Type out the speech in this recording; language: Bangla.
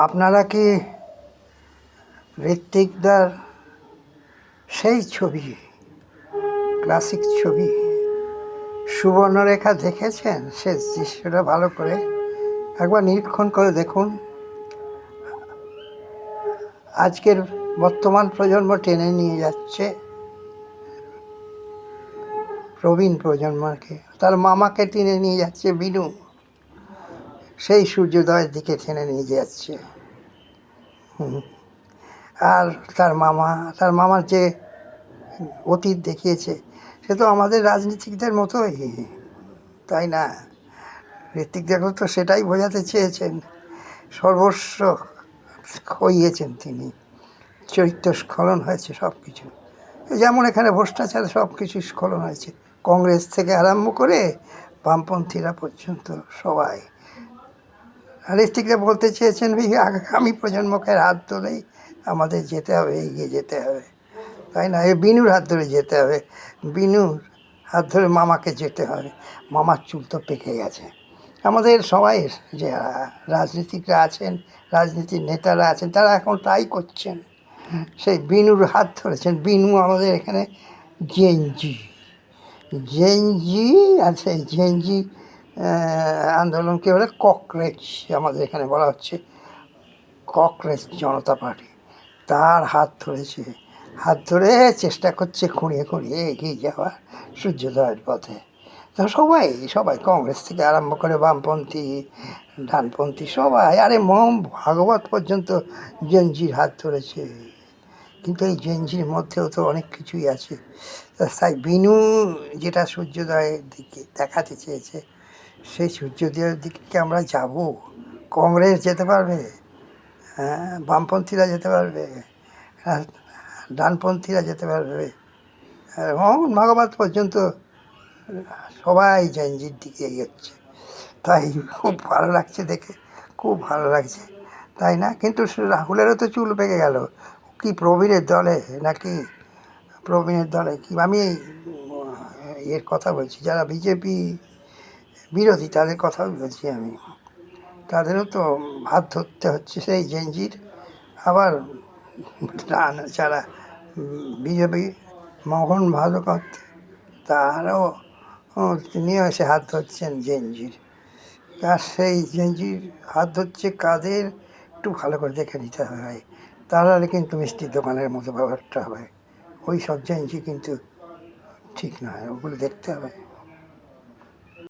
আপনারা কি ঋত্বিকদার সেই ছবি, ক্লাসিক ছবি সুবর্ণরেখা দেখেছেন? সে দৃশ্যটা ভালো করে একবার নিরীক্ষণ করে দেখুন। আজকের বর্তমান প্রজন্ম টেনে নিয়ে যাচ্ছে প্রবীণ প্রজন্মকে, তার মামাকে টেনে নিয়ে যাচ্ছে বিনু, সেই সূর্যোদয়ের দিকে টেনে নিয়ে যাচ্ছে। আর তার মামার যে অতীত দেখিয়েছে, সে তো আমাদের রাজনীতিকদের মতোই, তাই না? ঋত্বিক দেখো তো সেটাই বোঝাতে চেয়েছেন। সর্বস্ব খইয়েছেন তিনি, চরিত্র স্খলন হয়েছে সব কিছু। যেমন এখানে ভ্রষ্টাচার সব কিছু স্খলন হয়েছে, কংগ্রেস থেকে আরম্ভ করে বামপন্থীরা পর্যন্ত সবাই। ঋত্বিকরা বলতে চেয়েছেন আগামী প্রজন্মকে হাত ধরেই আমাদের যেতে হবে, এগিয়ে যেতে হবে, তাই না? বিনুর হাত ধরে যেতে হবে, বিনুর হাত ধরে মামাকে যেতে হবে। মামার চুল তো পেকে গেছে। আমাদের সবাই যে রাজনীতিকরা আছেন, রাজনীতির নেতারা আছেন, তারা এখন তাই করছেন, সেই বিনুর হাত ধরেছেন। বিনু আমাদের এখানে জেনজি আর সেই জেনজি আন্দোলনকে বলে ককরেজ, আমাদের এখানে বলা হচ্ছে ককরেজ জনতা পার্টি। তার হাত ধরেছে, হাত ধরে চেষ্টা করছে খুঁড়িয়ে খুঁড়িয়ে এগিয়ে যাওয়ার সূর্যোদয়ের পথে। তো সবাই কংগ্রেস থেকে আরম্ভ করে বামপন্থী, ডানপন্থী সবাই, আরে ভাগবত পর্যন্ত জেনজির হাত ধরেছে। কিন্তু এই জেনজির মধ্যেও তো অনেক কিছুই আছে। তাই বিনু যেটা সূর্যোদয়ের দিকে দেখাতে চেয়েছে, সেই সূর্যোদয়ের দিকে কি আমরা যাব? কংগ্রেস যেতে পারবে? হ্যাঁ, বামপন্থীরা যেতে পারবে, ডানপন্থীরা যেতে পারবে, মোহন ভাগবত পর্যন্ত সবাই জেনজির দিকে এগোচ্ছে। তাই খুব ভালো লাগছে দেখে, খুব ভালো লাগছে, তাই না? কিন্তু রাহুলেরও তো চুল পেকে গেল। কি প্রবীণের দলে নাকি? প্রবীণের দলে কি? আমি এর কথা বলছি, যারা বিজেপি বিরোধী তাদের কথা বলছি আমি। তাদেরও তো হাত ধরতে হচ্ছে সেই জেনজির। আবার যারা বিজেপি মোহন ভাগবত, তারাও তিনিও এসে হাত ধরছেন জেনজির। আর সেই জেনজির হাত ধরছে কাদের, একটু ভালো করে দেখে নিতে হয়। তাহলে কিন্তু মিষ্টির দোকানের মতো ব্যাপারটা হবে। ওই সব জেনজি কিন্তু ঠিক নয়, ওগুলো দেখতে হবে।